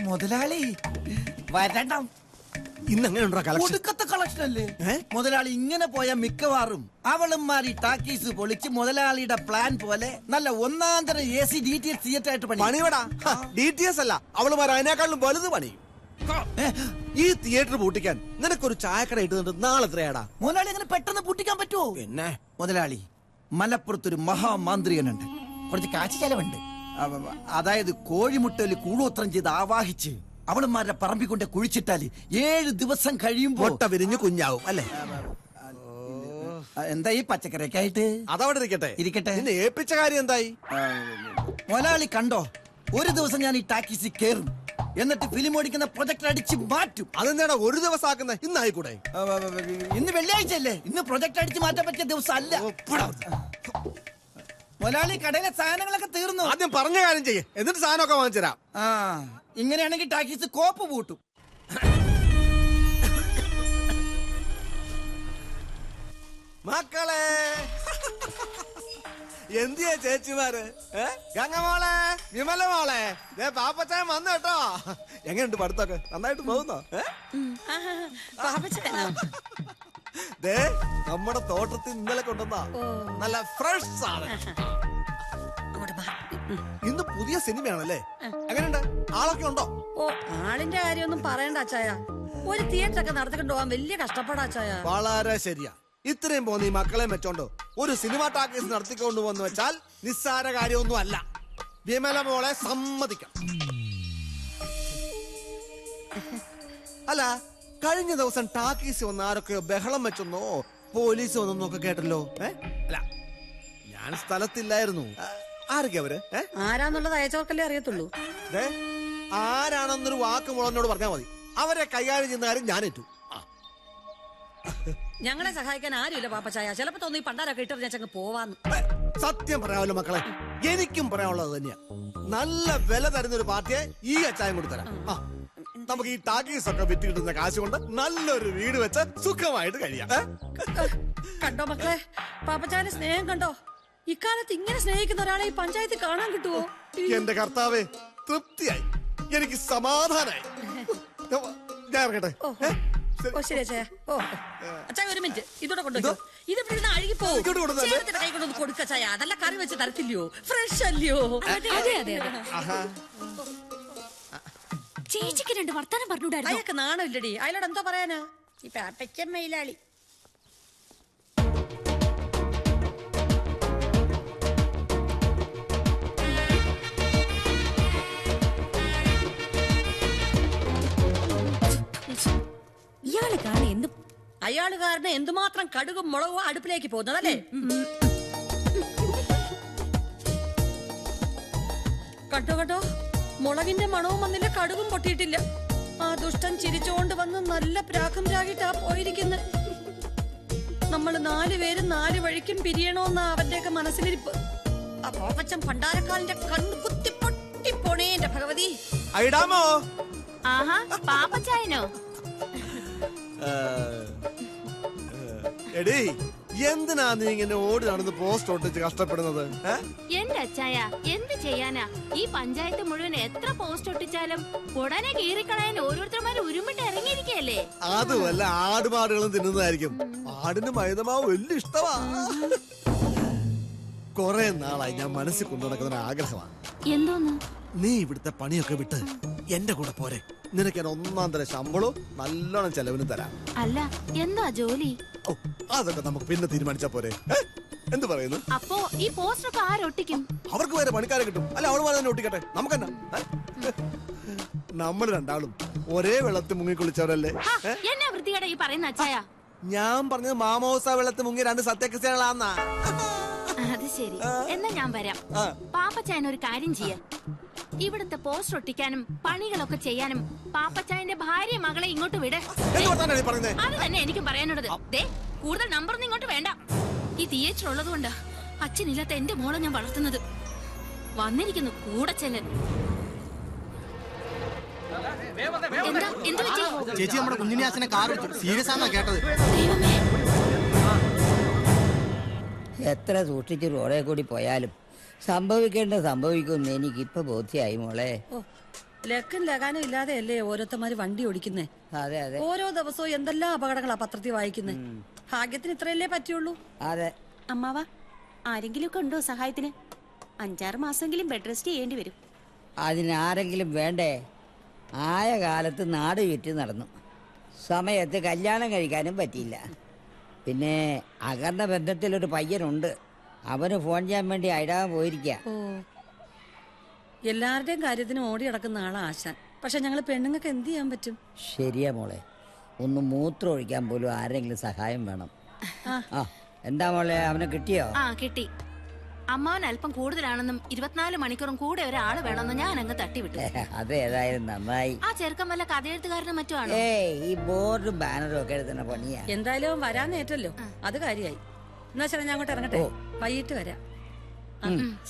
മുതലാളി വരണം. ഒടുക്കത്തെ കളക്ഷൻ അല്ലേ മുതലാളി? ഇങ്ങനെ പോയ മിക്കവാറും അവളുമാരി ടാക്കീസ് പൊളിച്ച് മുതലാളിയുടെ പ്ലാൻ പോലെ നല്ല ഒന്നാന്തര AC DTS തിയേറ്റർ ആയിട്ട് പണിയടാ. DTS അല്ല, അവളുമാർ അതിനേക്കാളും വലുത് പണി. ഈ തിയേറ്റർ പൂട്ടിക്കാൻ നിനക്കൊരു ചായക്കട ഇട്ടുന്നുണ്ട്. നാളെ എത്രയാടാ? മുതലാളി അങ്ങനെ പെട്ടെന്ന് പൂട്ടിക്കാൻ പറ്റുമോ? പിന്നെ മുതലാളി, മലപ്പുറത്തൊരു മഹാമാന്ത്രികനുണ്ട്. കുറച്ച് കാശ് ചെലവുണ്ട്. അതായത് കോഴിമുട്ടയിൽ കൂടോത്രം ചെയ്ത് ആവാഹിച്ച് അവളുമാരുടെ പറമ്പിക്കൊണ്ട് കുഴിച്ചിട്ടാല് 7 ദിവസം കഴിയുമ്പോ മുട്ട വിരിഞ്ഞ് കുഞ്ഞാവും അല്ലേ? എന്താ ഈ പച്ചക്കറിയൊക്കെ ആയിട്ട്? അതവിടെ ഇരിക്കട്ടെ. നിന്നെ ഏൽപ്പിച്ച കാര്യം എന്തായി? മുതലാളി കണ്ടോ, ഒരു ദിവസം ഞാൻ ഈ ടാക്കീസിൽ കയറും, എന്നിട്ട് ഫിലിം ഓടിക്കുന്ന പ്രൊജക്ടർ അടിച്ച് മാറ്റും. അതെന്താടാ ഒരു ദിവസം ആക്കുന്നത്? ഇന്നായിക്കൂടെ? ഇന്ന് വെള്ളിയാഴ്ച അല്ലേ? ഇന്ന് പ്രൊജക്ടർ അടിച്ച് മാറ്റാൻ പറ്റിയ ദിവസം അല്ല. മുതലാളി, കടയിലെ സാധനങ്ങളൊക്കെ തീർന്നു. ആദ്യം പറഞ്ഞ കാര്യം ചെയ്യേ, എന്നിട്ട് സാധനമൊക്കെ വാങ്ങിച്ചുതരാം. ഇങ്ങനെയാണെങ്കിൽ ടാക്കീസ് കോപ്പ് പൂട്ടും. മക്കളെ എന്തിയാ ചേച്ചിമാര്? ഗംഗമോളെ, വിമല മോളെ, പാപ്പച്ചാൻ വന്നു കേട്ടോ. എങ്ങനെയുണ്ട് പഠിത്തൊക്കെ? നന്നായിട്ട് പോകുന്നോ? ദേ, നമ്മുടെ തോട്ടത്തിൽ ഇന്നലെ കൊണ്ടുവന്ന നല്ല ഫ്രഷ് സാധനം. ഇന്ന് പുതിയ സിനിമയാണല്ലേ? എങ്ങനെയുണ്ട്? ആളൊക്കെ ഉണ്ടോ? ഓ, ആളിന്റെ കാര്യമൊന്നും പറയണ്ട അച്ചായ. ഒരു തിയേറ്റർ ഒക്കെ നടത്തിക്കൊണ്ട് പോവാൻ വലിയ കഷ്ടപ്പാടാ അച്ചായ. വളരെ ശരിയാ. ഇത്രയും പോന്ന് ഈ മക്കളെ വെച്ചോണ്ടോ ഒരു സിനിമ ടാക്കീസ് നടത്തിക്കൊണ്ട് വന്ന് വെച്ചാൽ നിസ്സാര കാര്യമൊന്നും അല്ല. വിമല മോളെ സമ്മതിക്കാം. അല്ല, കഴിഞ്ഞ ദിവസം ടാക്കീസ് വന്ന ആരൊക്കെയോ ബഹളം വെച്ചെന്നോ പോലീസ് വന്നെന്നൊക്കെ കേട്ടല്ലോ. അല്ല, ഞാൻ സ്ഥലത്തില്ലായിരുന്നു. ആരൊക്കെ അവര്? ആരാന്നുള്ളത് അയച്ചവർക്കല്ലേ അറിയത്തുള്ളൂ. ആരാണെന്നൊരു വാക്ക് മുളനോട് പറഞ്ഞാൽ മതി. അവരെ കൈകാര്യം ചെയ്യുന്ന കാര്യം ഞാനേറ്റു. ഞങ്ങളെ സഹായിക്കാൻ ആരുമില്ല പാപ്പച്ചായ. ചിലപ്പോ തോന്നി പണ്ടാരൊക്കെ ഇട്ടെറിഞ്ഞങ്ങ് പോവാന്ന്. സത്യം പറയാമല്ലോ മക്കളെ, എനിക്കും പറയാനുള്ളത് തന്നെയാ. നല്ല വില തരുന്ന ഒരു പാർട്ടിയെ ഈ അച്ചായം കൂടി തരാം. നമുക്ക് ഈ ടാക്കീസ് ഒക്കെ വിറ്റ് കിട്ടുന്ന കാശ് കൊണ്ട് നല്ലൊരു വീട് വെച്ച് സുഖമായിട്ട് കഴിയാം. കണ്ടോ മക്കളെ, പാപ്പച്ചായന്റെ സ്നേഹം കണ്ടോ? ഇക്കാലത്ത് ഇങ്ങനെ സ്നേഹിക്കുന്ന ഒരാളെ ഈ പഞ്ചായത്തിൽ കാണാൻ കിട്ടുവോ? എന്റെ കർത്താവേ, തൃപ്തിയായി, എനിക്ക് സമാധാനായി. ഞാൻ ഇറങ്ങട്ടെ. ഓ ശരി അച്ചായ. ഓ അച്ചായ, ഒരു മിനിറ്റ്, ഇതോടെ കൊണ്ടുവയ്ക്കോ. ഇത് ഇവിടെ അഴുകിപ്പോ. കൈ കൊണ്ടൊന്ന് കൊടുക്കച്ചായ. അതല്ല കറി വെച്ച് തരത്തില്ലയോ? ഫ്രഷ് അല്ലയോ? അതെ അതെ. ചേച്ചിക്ക് 2 വർത്താനം പറഞ്ഞൂടായിരുന്നു. അയാൾക്ക് നാണമില്ലടി. അയാളോട് എന്താ പറയാനാ? ഈ പാപ്പയ്ക്കൻ മയിലാളി. അയാള് കാരണം എന്തുമാത്രം കടുകും മുളകും അടുപ്പിലേക്ക് പോകുന്നതല്ലേ? കണ്ടോ, മുളകിന്റെ മണവും വന്നില്ല, കടുകും പൊട്ടിയിട്ടില്ല. ആ ദുഷ്ടൻ ചിരിച്ചോണ്ട് വന്ന് നല്ല പ്രാക്കും രാഗിട്ടാ പോയിരിക്കുന്നത്. നമ്മള് 4 പേരും 4 വഴിക്കും പിരിയണോന്നാ അവന്റെയൊക്കെ മനസ്സിലിരിപ്പ്. ആ പോപ്പച്ചൻ പണ്ടാരക്കാലിന്റെ കണ്ണ് കുത്തി പൊട്ടിപ്പോണേ എന്റെ ഭഗവതി. ഐഡാമോ? ആഹാ, പാപ്പച്ചായനോ? എടീ, എന്തിനാ നീ ഇങ്ങനെ ഓടി നടന്ന് പോസ്റ്റ് ഒട്ടിച്ച് കഷ്ടപ്പെടുന്നത്? എന്റെ അച്ചായ, എന്ത് ചെയ്യാനാ? ഈ പഞ്ചായത്ത് മുഴുവൻ എത്ര പോസ്റ്റ് ഒട്ടിച്ചാലും ഉടനെ കീറിക്കളയാൻ ഓരോരുത്തർമാര് ഉരുമിട്ട് ഇറങ്ങിയിരിക്കല്ലേ. അതുമല്ല, ആടുമാടുകളും തിന്നുന്നതായിരിക്കും. ആടിന് മൈദമാവ് വലിയ ഇഷ്ടമാ. കൊറേ നാളായി ഞാൻ മനസ്സിൽ കൊണ്ടു നടക്കുന്ന ആഗ്രഹമാണ്. എന്തോന്ന്? നീ ഇവിടുത്തെ പണിയൊക്കെ വിട്ട് എന്റെ കൂടെ പോരെ. നിനക്ക് ഞാൻ 1-ാം തരം ശമ്പളവും നല്ലോണം ചെലവിനും തരാം. അല്ല, എന്താ ജോലി? അതൊക്കെ നമുക്ക് പിന്നെ തീരുമാനിച്ചാ പോരെ. എന്ത് പറയുന്നു? അപ്പോ ഈ പോസ്റ്ററൊക്കെ ആരൊട്ടിക്കും? അവർക്ക് വേറെ പണിക്കാരെ കിട്ടും. അല്ല, അവളുമാരെ തന്നെ ഒട്ടിക്കട്ടെ. നമുക്കെന്നാ? നമ്മൾ രണ്ടാളും ഒരേ വെള്ളത്തിൽ മുങ്ങിക്കുളിച്ചവരല്ലേ? എന്നാ വൃത്തികേടാ ഈ പറയുന്ന അച്ചായ? ഞാൻ പറഞ്ഞത് മാമോസ വെള്ളത്തിൽ മുങ്ങി 2 സത്യക്രിസ്ത്യാനികളാന്നാ. അത് ശരി, എന്നാ ഞാൻ വരാം. പാപ്പച്ചായൻ ഒരു കാര്യം ചെയ്യാം. ഇവിടുത്തെ പോസ്റ്റർ ഒട്ടിക്കാനും പണികളൊക്കെ ചെയ്യാനും പാപ്പച്ചായന്റെ ഭാര്യ മകളെ ഇങ്ങോട്ട് വിട്. അത് തന്നെ എനിക്കും പറയാനുള്ളത്. കൂടുതൽ നമ്പറൊന്നും ഇങ്ങോട്ട് വേണ്ട. ഈ തിയേറ്റർ ഉള്ളത് കൊണ്ട് അച്ഛനില്ലാത്ത എന്റെ മോളെ ഞാൻ വളർത്തുന്നത്. വന്നിരിക്കുന്നു കൂടെ ചെല്ലൻ. എന്താ എന്ത് പറ്റി? ചേച്ചി, നമ്മുടെ കുഞ്ഞിനെ കാർ സീരിയസ് ആണെന്നാ കേട്ടത്. എത്ര സൂക്ഷിച്ച് റോഡേ കൂടി പോയാലും സംഭവിക്കേണ്ട സംഭവിക്കുമെന്ന് എനിക്കിപ്പോ ബോധ്യായി മോളെ. ലക്കും ലകാനും ഇല്ലാതെയല്ലേ ഓരോരുത്തന്മാര് വണ്ടി ഓടിക്കുന്നേ. അതെ അതെ ഓരോ ദിവസവും എന്തെല്ലാം അപകടങ്ങളാ പത്രത്തിൽ വായിക്കുന്നേ. ഭാഗ്യത്തിന് ഇത്രയല്ലേ പറ്റുള്ളൂ. അതെ. അമ്മാവ ആരെങ്കിലും ഒക്കെ ഉണ്ടോ സഹായത്തിന്? 5-6 മാസമെങ്കിലും ബെഡ് റെസ്റ്റ് ചെയ്യേണ്ടി വരും. അതിനാരെങ്കിലും വേണ്ടേ? ആയ കാലത്ത് നാട് ചുറ്റി നടന്നു, സമയത്ത് കല്യാണം കഴിക്കാനും പറ്റിയില്ല. പിന്നെ അകന്ന ബന്ധത്തിലൊരു പയ്യനുണ്ട്, അവന് ഫോൺ ചെയ്യാൻ വേണ്ടി അയടാൻ പോയിരിക്കുക. ഓ, എല്ലാവരുടെയും കാര്യത്തിന് ഓടി നടക്കുന്ന ആളാ ആശാൻ. പക്ഷെ ഞങ്ങള് പെണ്ണുങ്ങൾക്ക് എന്ത് ചെയ്യാൻ പറ്റും? ശരിയാ മോളെ, ഒന്ന് മൂത്രം ഒഴിക്കാൻ പോലും ആരെങ്കിലും സഹായം വേണം. ആ എന്താ മോളെ, അവനെ കിട്ടിയോ? ആ കിട്ടി. അമ്മാവൻ അല്പം കൂടുതലാണെന്നും 24 മണിക്കൂറും കൂടെ ഒരാള് വേണമെന്നും ഞാൻ അങ്ങ് തട്ടിവിട്ടു. അതേതായാലും നന്നായി. ആ ചെറുക്കം വല്ല കഥയെഴുത്തുകാരനും മറ്റോ ആണോ? ഈ ബോർഡും ബാനറും ഒക്കെ എഴുതുന്ന പണിയാ. എന്തായാലും വരാൻ നേറ്റല്ലോ, അത് കാര്യായി. എന്നാ ശരി, ഞാൻ അങ്ങോട്ട് ഇറങ്ങട്ടെ, വൈകിട്ട് വരാം.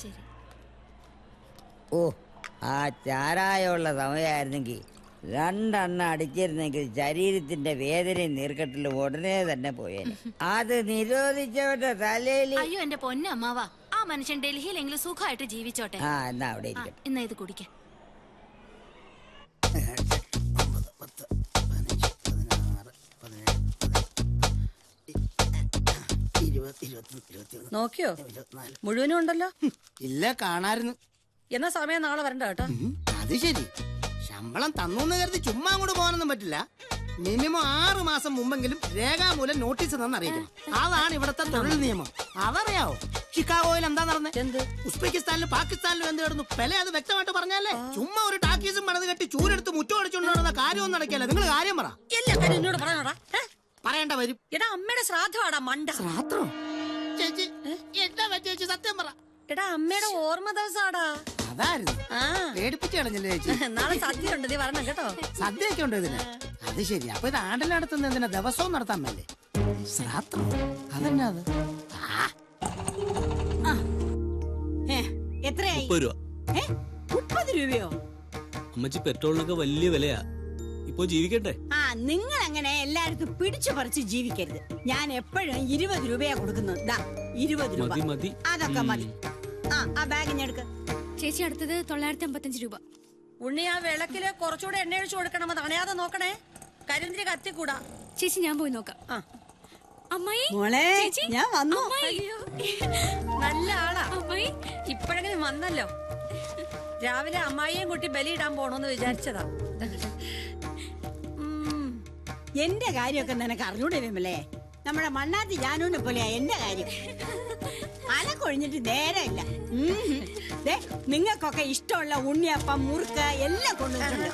ശരി. ഓ, ആ ചാരായമുള്ള സമയമായിരുന്നെങ്കിൽ 2 എണ്ണം അടിച്ചിരുന്നെങ്കിൽ ശരീരത്തിന്റെ വേദനയും നീർക്കെട്ടിലും ഉടനെ തന്നെ പോയേനെ. അത് നിരോധിച്ചവരുടെ തലയിൽ. അയ്യോ എന്റെ പൊന്നമ്മാവാ, ആ മനുഷ്യൻ ഡൽഹിയിലെങ്കിലും സുഖമായിട്ട് ജീവിച്ചോട്ടെ. ആ എന്നാ അവിടെ ഇരിക്കട്ടെ. എന്നാ ഇത് കുടിക്കാൻ. 20, 21, നോക്കിയോ? മുഴുവനും ഉണ്ടല്ലോ. ഇല്ല, കാണായിരുന്നു. എന്നാ സമയം നാളെ വരണ്ട കേട്ടോ. അത് ശരി, ശമ്പളം തന്നൂന്ന് കരുതി ചുമ്മാ അങ്ങോട്ട് പോകാനൊന്നും പറ്റില്ല. മിനിമം 6 മാസം മുമ്പെങ്കിലും രേഖാമൂലം നോട്ടീസ് തന്നറിയിക്കണം. അതാണ് ഇവിടത്തെ തൊഴിൽ നിയമം. അതറിയാവോ ഷിക്കാഗോയിൽ എന്താ നടന്നത്? എന്ത്? ഉസ്ബെക്കിസ്ഥാനിലും പാകിസ്ഥാനിലും എന്ത് കിടന്നു പെലെ അത് വ്യക്തമായിട്ട് പറഞ്ഞല്ലേ. ചുമ്മാ ഒരു ടാക്കീസും പണിത് കെട്ടി ചൂരെടുത്ത് മുറ്റം അടിച്ചുകൊണ്ടുവന്ന കാര്യമൊന്നും നടക്കില്ല. നിങ്ങൾ കാര്യം പറ. എല്ലാ കാര്യം എന്നോട് പറയണോടാ. പറയേണ്ട വരും. എടാ അമ്മയുടെ ശ്രാദ്ധമാടാ മണ്ട. ശ്രാദ്ധം? ചേച്ചി എന്താ ചേച്ചി സത്യം പറ. എടാ അമ്മയുടെ ഓർമ്മ ദിവസാടാ. അതായിരുന്നു. പേടിപ്പിച്ചു കളഞ്ഞല്ലേ ചേച്ചി. നാളെ സദ്യ ഉണ്ട്, നീ വരണം കേട്ടോ. സദ്യയൊക്കെ ഉണ്ട് ഇതിന്. അത് ശരി. അപ്പൊ ഇത് ആണ്ടിൽ നടത്തുന്ന എന്തിനാ? ദിവസവും നടത്താൻ മേലേ ശ്രാദ്ധം? അതെന്നാ അത്? എത്രയായി? 30 രൂപ. 30 രൂപയോ? അമ്മച്ചി പെട്രോളിനൊക്കെ വലിയ വിലയാ, ഇപ്പൊ ജീവിക്കട്ടെ. നിങ്ങൾ അങ്ങനെ എല്ലായിടത്തും പിടിച്ചു പറിച്ച് ജീവിക്കരുത്. ഞാൻ എപ്പോഴും 20 രൂപയാ കൊടുക്കുന്നത്. 20 രൂപ മതി മതി. അതൊക്കെ മതി. ആ ബാഗ് ഞാൻ എടുക്ക. ചേച്ചി അടുത്തത് 955 രൂപ. ഉണ്ണി, ആ വിളക്കില് കുറച്ചുകൂടെ എണ്ണ ഒഴിച്ചു കൊടുക്കണം, അത് അണയാതെ നോക്കണേ. കരിന്തിരി കത്തിക്കൂടാ. ചേച്ചി ഞാൻ പോയി നോക്കാം. അമ്മായി മോളെ ഞാൻ വന്നു. അയ്യോ, നല്ല ആളാ അമ്മായി. ഇപ്പഴെങ്കിലും വന്നല്ലോ. രാവിലെ അമ്മായിയും കുട്ടി ബലിയിടാൻ പോണോന്ന് വിചാരിച്ചതാ. എന്റെ കാര്യമൊക്കെ നിനക്ക് അറിഞ്ഞൂടെ വിമലേ? നമ്മുടെ മണ്ണാത്തി ജാനൂനെ പോലെയാ എന്റെ കാര്യം. അലക്കൊഴിഞ്ഞിട്ട് നേരമില്ല. നിങ്ങൾക്കൊക്കെ ഇഷ്ടമുള്ള ഉണ്ണിയപ്പം, മുറുക്ക് എല്ലാം കൊണ്ടുവന്നിട്ടുണ്ട്.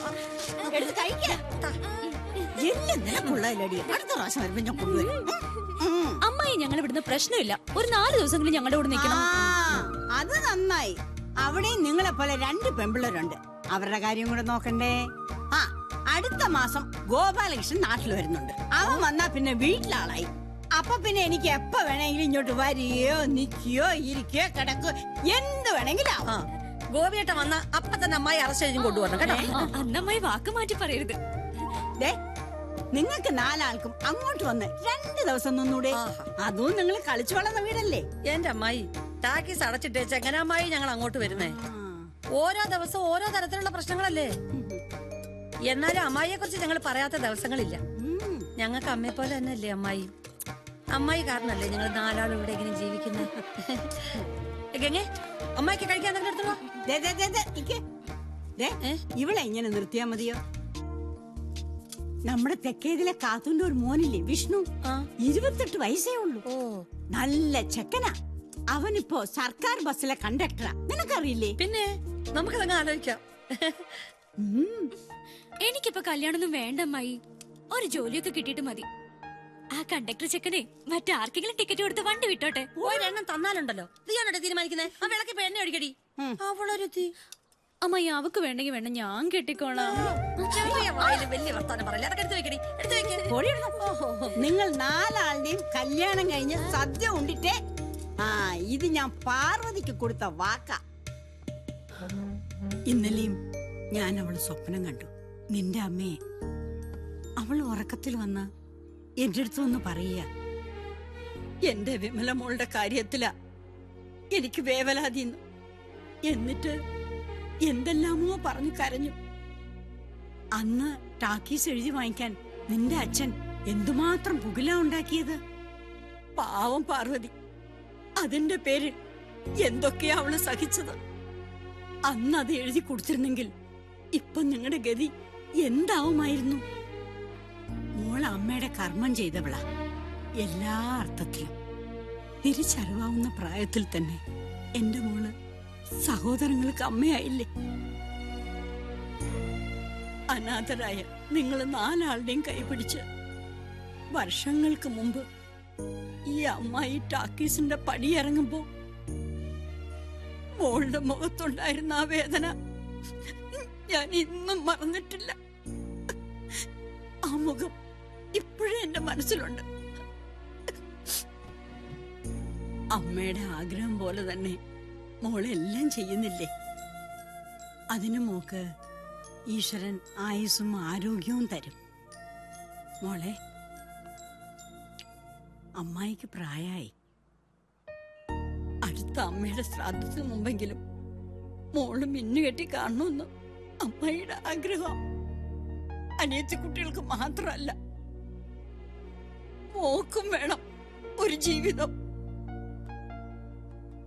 എടുത്ത് കഴിക്കാം. എല്ലാം നിനക്കുള്ളതിലടി. അടുത്ത പ്രാവശ്യം വരുമ്പോ ഞാൻ കൊണ്ടുവരും. അമ്മായി ഞങ്ങൾ ഇവിടുന്ന് പ്രശ്നമില്ല, ഒരു 4 ദിവസമെങ്കിലും ഞങ്ങളുടെ കൂടെ നിൽക്കണം. അത് നന്നായി. അവിടെയും നിങ്ങളെ പോലെ 2 പെമ്പിള്ളേരുണ്ട്, അവരുടെ കാര്യം കൂടെ നോക്കണ്ടേ? അടുത്ത മാസം ഗോപാലകൃഷ്ണൻ നാട്ടിൽ വരുന്നുണ്ട്. അവൻ വന്നാ പിന്നെ വീട്ടിലാളായി. അപ്പൊ പിന്നെ എനിക്ക് എപ്പ വേണമെങ്കിലും ഇങ്ങോട്ട് വരികയോ നിൽക്കുകയോ ഇരിക്കുകയോ കിടക്കുകയോ എന്ത് വേണമെങ്കിലും ആവാം. ഗോപിയേട്ട വന്ന അപ്പൊ തന്നെ അമ്മായി അറസ്റ്റ് ചെയ്തും കൊണ്ടുവരണം കേട്ടോ. അന്നമ്മായി വാക്ക് മാറ്റി പറയരുത്. നിങ്ങൾക്ക് 4 ആൾക്കും അങ്ങോട്ട് വന്ന് 2 ദിവസം നിന്നൂടെ? അതും നിങ്ങൾ കളിച്ചു വളർന്ന വീടല്ലേ. എന്റെ അമ്മായി ടാക്കീസ് അടച്ചിട്ടേച്ച് എങ്ങനെ അമ്മായി ഞങ്ങൾ അങ്ങോട്ട് വരുന്നേ? ഓരോ ദിവസം ഓരോ തരത്തിലുള്ള പ്രശ്നങ്ങളല്ലേ. എന്നാലും അമ്മായിയെ കുറിച്ച് ഞങ്ങൾ പറയാത്ത ദിവസങ്ങളില്ല. ഞങ്ങൾക്ക് അമ്മയെ പോലെ തന്നെ അല്ലേ അമ്മായി. അമ്മായി കാരണല്ലേ ഞങ്ങൾ 4 ആളും ഇവിടെ എങ്ങനെ ജീവിക്കുന്നത്. അമ്മായിക്ക് കഴിക്കാൻ എന്തെങ്കിലും എടുത്തോ. ഇവളെ ഇങ്ങനെ നിർത്തിയാ മതിയോ? നമ്മുടെ തെക്കേതിലെ കാത്തുന്റെ ഒരു മോനില്ലേ വിഷ്ണു, 28 വയസ്സേ ഉള്ളൂ. നല്ല ചെക്കനാ. അവനിപ്പോ സർക്കാർ ബസ്സിലെ കണ്ടക്ടറാ. നിനക്കറിയില്ലേ? പിന്നെ നമുക്കതങ്ങ് ആലോചിക്കാം. എനിക്കിപ്പോ കല്യാണമൊന്നും വേണ്ട അമ്മായി, ഒരു ജോലിയൊക്കെ കിട്ടിയിട്ട് മതി. ആ കണ്ടക്ടർ ചെക്കനെ മറ്റാർക്കെങ്കിലും ടിക്കറ്റ് കൊടുത്ത് വണ്ടി വിട്ടോട്ടെ. ഒരെണ്ണം തന്നാലുണ്ടല്ലോ. നീയാണോ തീരുമാനിക്കുന്നേ? ആ വിളക്കിപ്പോ എന്നെ ഒഴിക്കടി. അവളൊരുത്തി അമ്മായി അവക്ക് വേണ്ടെങ്കിൽ വേണ്ട, ഞാൻ കെട്ടിക്കോളാം. വലിയ വർത്താനം പറയില്ല. അതൊക്കെ എടുത്ത് വെക്കടി, എടുത്ത് വെക്കേ. നിങ്ങൾ 4 ആളുടെയും കല്യാണം കഴിഞ്ഞ് സദ്യ ഉണ്ടിട്ടേ. ഇത് ഞാൻ പാർവതിക്ക് കൊടുത്ത വാക്കാ. ഇന്നലെയും ഞാൻ അവള് സ്വപ്നം കണ്ടു. നിന്റെ അമ്മയെ അവൾ ഉറക്കത്തിൽ വന്ന് എന്റെ അടുത്ത് വന്ന് പറയുക, എന്റെ വിമല മോളുടെ കാര്യത്തിലാ എനിക്ക് വേവലാതിന്ന്. എന്നിട്ട് എന്തെല്ലാമോ പറഞ്ഞു കരഞ്ഞു. അന്ന് ടാക്കീസ് എഴുതി വാങ്ങിക്കാൻ നിന്റെ അച്ഛൻ എന്തുമാത്രം പുകില ഉണ്ടാക്കിയത്. പാവം പാർവതി, അതിന്റെ പേരിൽ എന്തൊക്കെയാ അവള് സഹിച്ചത്. അന്ന് അത് എഴുതി കൊടുത്തിരുന്നെങ്കിൽ ഇപ്പൊ നിങ്ങളുടെ ഗതി എന്താവുമായിരുന്നു. മോൾ അമ്മയുടെ കർമ്മം ചെയ്തവളാ. എല്ലാ അർത്ഥത്തിലും തിരിച്ചറിവാവുന്ന പ്രായത്തിൽ തന്നെ എന്റെ മോള് സഹോദരങ്ങൾക്ക് അമ്മയായില്ലേ. അനാഥരായ നിങ്ങൾ 4 കൈപിടിച്ച് വർഷങ്ങൾക്ക് മുമ്പ് ഈ അമ്മായി ടാക്കീസിന്റെ പടിയിറങ്ങുമ്പോ മോളുടെ മുഖത്തുണ്ടായിരുന്ന ആ വേദന ഞാൻ ഇന്നും മറന്നിട്ടില്ല. ആ മുഖം ഇപ്പോഴും എന്റെ മനസ്സിലുണ്ട്. അമ്മയുടെ ആഗ്രഹം പോലെ തന്നെ മോളെല്ലാം ചെയ്യുന്നില്ലേ. അതിനു മോക്ക് ഈശ്വരൻ ആയുസ്സും ആരോഗ്യവും തരും. മോളെ, അമ്മായിക്ക് പ്രായമായി. അടുത്ത അമ്മയുടെ ശ്രാദ്ധത്തിന് മുമ്പെങ്കിലും മോള് മിന്നുകെട്ടി കാണണമെന്ന് അമ്മായിയുടെ ആഗ്രഹം. അനിയത്തി കുട്ടികൾക്ക് മാത്രമല്ല, മോക്കും വേണം ഒരു ജീവിതം.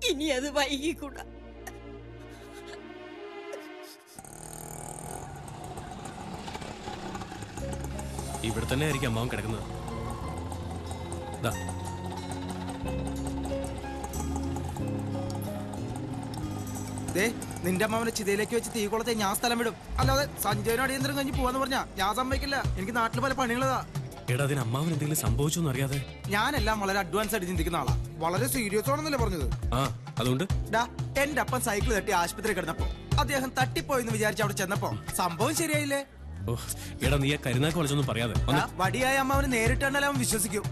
ഇനി അത് വൈകിക്കൂടാ. ഇവിടെ തന്നെ ആയിരിക്കും അമ്മാവൻ കിടക്കുന്നത്. നിന്റെ അമ്മാവനെ ചിതയിലേക്ക് വെച്ച് തീ കൊളത്തെ ഞാൻ സ്ഥലം വിടും. അല്ലാതെ സഞ്ജയനും അടിയന്തരം കഴിഞ്ഞ് പോവാന്ന് പറഞ്ഞാ ഞാൻ സമ്മതിക്കില്ല. എനിക്ക് നാട്ടിൽ പല പണികളതാ. എടാ, അതിന് അമ്മാവൻ എന്തെങ്കിലും സംഭവിച്ചു അറിയാതെ. ഞാനെല്ലാം വളരെ അഡ്വാൻസ് ആയിട്ട് ചിന്തിക്കുന്ന ആളാ. വളരെ സീരിയസ് ആണെന്നല്ലേ പറഞ്ഞത്. അതുകൊണ്ട് എന്റെ അപ്പൻ സൈക്കിൾ തട്ടി ആശുപത്രി കിടന്നപ്പോ അദ്ദേഹം തട്ടിപ്പോയെന്ന് വിചാരിച്ച് അവിടെ ചെന്നപ്പോ സംഭവം ശരിയായില്ലേ. എടാ, നീ ആ കരുനാക്ക് വിളിച്ചൊന്നും പറയാതെ. വടിയായ അമ്മാവന് നേരിട്ട് കണ്ടാലേ അവൻ വിശ്വസിക്കും.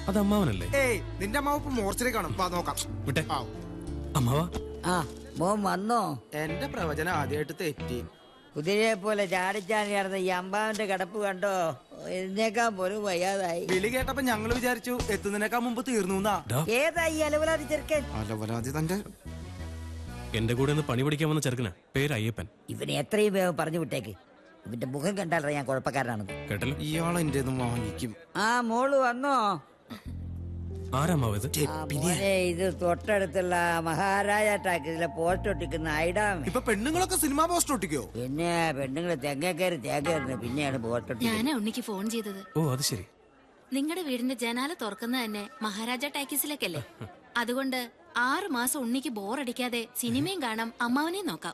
അത് അമ്മാവനല്ലേ? ഏയ്, നിന്റെ അമ്മാവ് ഇപ്പൊ മോർച്ചറി കാണും. നോക്കാം. വിട്ടെ. അമ്മാവാ, മോൻ വന്നോ? എന്റെ പ്രവചനം ആദ്യമായിട്ട് തെറ്റി. കുതിരയെ പോലെ ചാടിച്ചാടി നടന്ന ഈ അമ്പാവിന്റെ കിടപ്പ് കണ്ടോ? എഴുന്നേക്കാൻ പോലും വയ്യാതായി. വിളി കേട്ടപ്പോ ഞങ്ങള് വിചാരിച്ചു എത്തുന്നതിനേക്കാൾ മുമ്പ് തീർന്നു. ഏതാ ഈ അലവലാതി ചെറുക്കൻ? അലവലാതി തന്റെ എന്റെ കൂടെ ഒന്ന് പണി പഠിക്കാൻ വന്ന ചെറുക്കനാ. പേര് അയ്യപ്പൻ. ഇവനെ എത്രയും വേഗം പറഞ്ഞു വിട്ടേക്ക്. ഇവന്റെ മുഖം കണ്ടാൽ ഞാൻ കുഴപ്പക്കാരനാണെന്ന്. കേട്ടല്ലോ. ഇയാളെന്റെ വാങ്ങിക്കും. മോള് വന്നോ? ആരാമാവത്? ഇത് തൊട്ടടുത്തുള്ള മഹാരാജ ടാക്കീസിലെ പോസ്റ്റ് ഒട്ടിക്കുന്ന ഐഡാമേ. ഇപ്പൊ പെണ്ണുങ്ങളൊക്കെ സിനിമാ പോസ്റ്റ് ഒട്ടിക്കോ? പിന്നെ പെണ്ണുങ്ങള് തെങ്ങേക്കയറി തേക്കയറി പിന്നെയാണ് പോസ്റ്റ് ഒട്ടിക്കുന്നത്. ഞാനാ ഉണ്ണിക്ക് ഫോൺ ചെയ്തത്. ഓ, അത് ശരി. നിങ്ങളുടെ വീടിന്റെ ജനാല തുറക്കുന്നത് തന്നെ മഹാരാജ ടാക്കീസിലേക്കല്ലേ. അതുകൊണ്ട് 6 മാസം ഉണ്ണിക്ക് ബോറടിക്കാതെ സിനിമയും കാണാം, അമ്മാവനെയും നോക്കാം.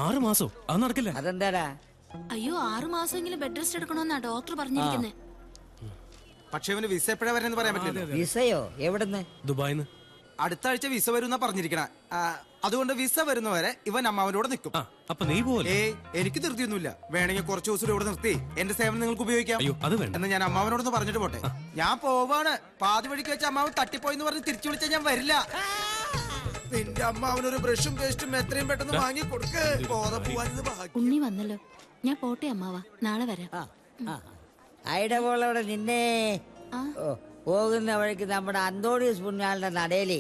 6 മാസോ? അത് നടക്കില്ല. അതെന്താടാ? അയ്യോ, 6 മാസമെങ്കിലും ബെഡ് റെസ്റ്റ് എടുക്കണമെന്നാ ഡോക്ടർ പറഞ്ഞിരിക്കുന്നത്. പക്ഷെ അവന് വിസ എപ്പോഴാ വരെന്ന് പറയാൻ പറ്റില്ല. വിസയോ? എവിടുന്ന്? ദുബായിന്ന്. അടുത്ത ആഴ്ച വിസ വരുന്ന പറഞ്ഞിരിക്കണ. അതുകൊണ്ട് വിസ വരുന്നവരെ ഇവൻ അമ്മാവനോട് നിൽക്കും. അപ്പൊ നീ പോലെ? എനിക്ക് ധൃതിയൊന്നുമില്ല. വേണമെങ്കിൽ കുറച്ച് ദിവസം ഇവിടെ നിർത്തി എന്റെ സേവനം നിങ്ങൾക്ക് ഉപയോഗിക്കാം. അത് വേണ്ട. എന്നാ ഞാൻ അമ്മാവനോടൊന്ന് പറഞ്ഞിട്ട് പോട്ടെ. ഞാൻ പോവാണ്. പാതി വഴിക്ക് വെച്ച് അമ്മാവൻ തട്ടിപ്പോയിന്ന് പറഞ്ഞ് തിരിച്ചു വിളിച്ചാൽ ഞാൻ വരില്ല. നിന്റെ അമ്മാവനൊരു ബ്രഷും പേസ്റ്റും എത്രയും പെട്ടെന്ന് വാങ്ങി കൊടുക്ക്. ഉണ്ണി വന്നല്ലോ, ഞാൻ പോട്ടെ അമ്മാവ, നാളെ വരാം. ഐഡപോളവിടെ നിന്നെ പോകുന്ന വഴിക്ക് നമ്മുടെ അന്തോണിയസ് പുണ്യാളുടെ നടയില്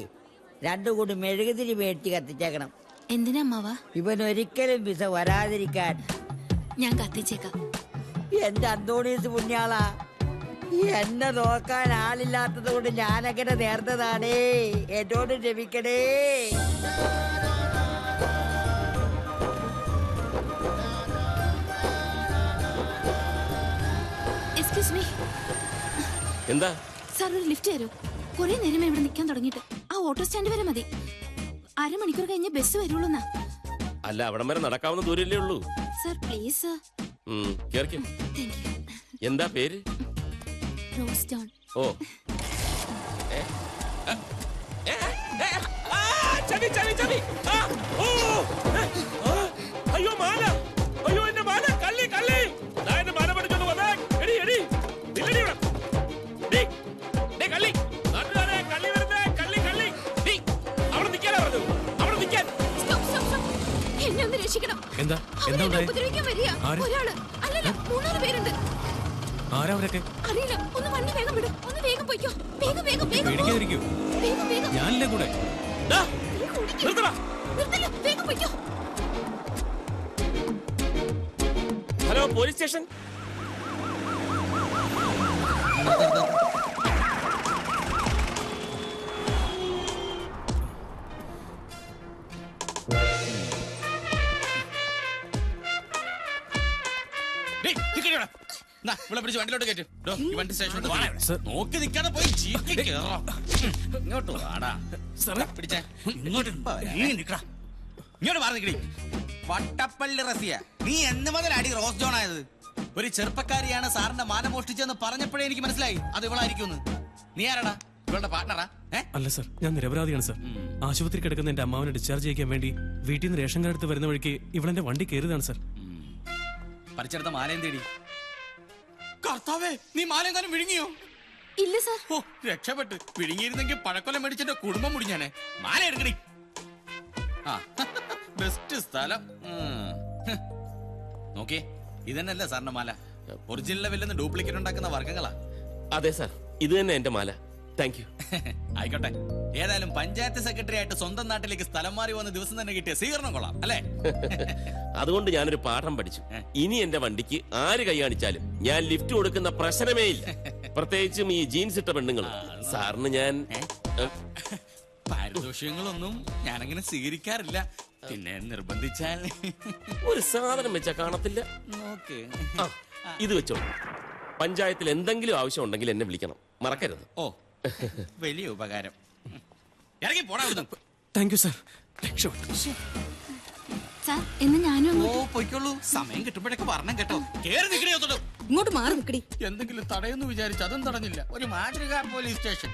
2 കൂടി മെഴുകുതിരി മേടിച്ച് കത്തിച്ചേക്കണം. എന്തിനാ അമ്മാവ? ഇവൻ ഒരിക്കലും വിസ വരാതിരിക്കാൻ. ഞാൻ കത്തിച്ചേക്കാം. എന്റെ അന്തോണിയസ് പുണ്യാളാ, എന്നെ നോക്കാൻ ആളില്ലാത്തത് കൊണ്ട് ഞാനങ്ങനെ നേർന്നതാണേ. എന്നോട് ക്ഷമിക്കണേ. Excuse me. എന്താ സാർ, ഒരു ലിഫ്റ്റ് തരൂ. കുറെ നേരം ഇവിടെ നിൽക്കാൻ തുടങ്ങിയിട്ട്. ആ ഓട്ടോ സ്റ്റാൻഡ് വരെ മതി. 1/2 മണിക്കൂർ കഴിഞ്ഞ് ബസ് വരുള്ളൂന്നാ. അല്ല, അവിടം വരെ നടക്കാവുന്ന ദൂരല്ലേ ഉള്ളൂ. Sir please. കേറിക്കോ. എന്താ പേര്? Rose John. ഓ, അയ്യോ മാല, അയ്യോ എന്റെ മാല, കള്ളി കള്ളി, എന്റെ മാല പഠിച്ചോണ്ട് വന്നേ. എടി എടി ഇല്ലടി ഇവിടെ. കള്ളി കള്ളി വരുന്നേ, കള്ളി കള്ളി. അവിടെ നിൽക്കാനാ പറഞ്ഞു, അവിടെ നിൽക്കാൻ. എന്നെ ഒന്ന് രക്ഷിക്കണം. എന്താ ഉപദ്രവിക്കാൻ വരിക ഒരാള്. അല്ലല്ല, 3 പേരുണ്ട്. ആരാ അവരൊക്കെ? അറിയില്ല. ഒന്ന് വണ്ടി വേഗം വിടും. ഒന്ന് വേഗം പോയിക്കോ. വേഗം വേഗം വേഗം പേടിക്കാതിരിക്കൂ. വേഗം വേഗം. ഞാനില്ലേ കൂടെ. നിർത്തില്ല, വേഗം പോയിക്കോ. Police station. വണ്ടിയിലോട്ട് കയറ്റും. വണ്ടി സ്റ്റേഷനിലോട്ട് നോക്കി നിൽക്കാതെ പോയി ജീപ്പിൽ കേറാം. ഇങ്ങോട്ട് വാടാ. പിടിച്ചേ. ഇങ്ങോട്ട് മാറി നിൽക്കടി. വട്ടപ്പള്ളി റസിയ, നീ എന്ന് മുതലാടി റോസ് ജോൺ ആയത്? ഒരു ചെറുപ്പക്കാരിയാണ് സാറിന്റെ മാനം മോഷ്ടിച്ചെന്ന് പറഞ്ഞപ്പോഴേ എനിക്ക് മനസ്സിലായി അത് ഇവളായിരിക്കും. നീ ആരാടാ? ഇവളുടെ പാർട്ണറാ? അല്ല സർ, ഞാൻ നിരപരാധിയാണ് സർ. ആശുപത്രി കിടക്കുന്ന എന്റെ അമ്മാവനെ ഡിസ്ചാർജ് ചെയ്യിക്കാൻ വേണ്ടി വീട്ടിൽ നിന്ന് റേഷൻ കാർഡ് എടുത്ത് വരുന്ന വഴിക്ക് ഇവളെന്റെ വണ്ടി കയറിയതാണ് സർ. പറിച്ചെടുത്ത മാലയും തേടി. കർത്താവേ, നീ മാലയും കാലം വിഴുങ്ങിയോ? ഇല്ല സർ. ഓ, രക്ഷപ്പെട്ട്. വിഴുങ്ങിയിരുന്നെങ്കിൽ പഴക്കൊല്ലം മേടിച്ചെന്റെ കുടുംബം മുടിഞ്ഞാനെ. മാല എടുക്കടി. ആ, ബെസ്റ്റ് സ്ഥലം. നോക്കിയേ, ഇതന്നെയല്ലേ സാറിന്റെ മാല? ഒറിജിനൽ വില്ലെന്ന് ഡ്യൂപ്ലിക്കേറ്റ് ഉണ്ടാക്കുന്ന വർഗ്ഗങ്ങളാ. അതെ സാർ, ഇത് തന്നെ എന്റെ മാല. Thank you. ആയിക്കോട്ടെ. ഏതായാലും പഞ്ചായത്ത് സെക്രട്ടറി ആയിട്ട് സ്വന്തം നാട്ടിലേക്ക് സ്ഥലം മാറി വന്ന ദിവസം തന്നെ കിട്ടിയ സ്വീകരണം കൊള്ളാം അല്ലേ? അതുകൊണ്ട് ഞാനൊരു പാഠം പഠിച്ചു. ഇനി എന്റെ വണ്ടിക്ക് ആര് കൈ കാണിച്ചാലും ഞാൻ ലിഫ്റ്റ് കൊടുക്കുന്ന പ്രശ്നമേ ഇല്ല. പ്രത്യേകിച്ചും ഈ ജീൻസ് ഇട്ട പെണ്ണുങ്ങൾ. സാറിന് ഞാൻ പാരിതോഷികങ്ങളൊന്നും ഞാനങ്ങനെ സ്വീകരിക്കാറില്ല. പിന്നെ നിർബന്ധിച്ചാൽ ഒരു സാധനം വെച്ചാ കാണത്തില്ല. നോക്ക്, ഇത് വെച്ചോ. പഞ്ചായത്തിൽ എന്തെങ്കിലും ആവശ്യം ഉണ്ടെങ്കിൽ എന്നെ വിളിക്കണം, മറക്കരുത്. ഓ, വലിയ ഉപകാരം. ഇറങ്ങി പോടാ. Thank you sir. സാർ, എന്ന് ഞാനും ഓ, പൊയ്ക്കോളൂ. സമയം കിട്ടുമ്പോഴൊക്കെ പറഞ്ഞം കേട്ടോ. കേറി നിൽക്കണേ. ഇങ്ങോട്ട് മാറി നിൽക്കടി. എന്തെങ്കിലും തടയെന്ന് വിചാരിച്ചു, അതും തടഞ്ഞില്ല. ഒരു മാതൃകാ പോലീസ് സ്റ്റേഷൻ.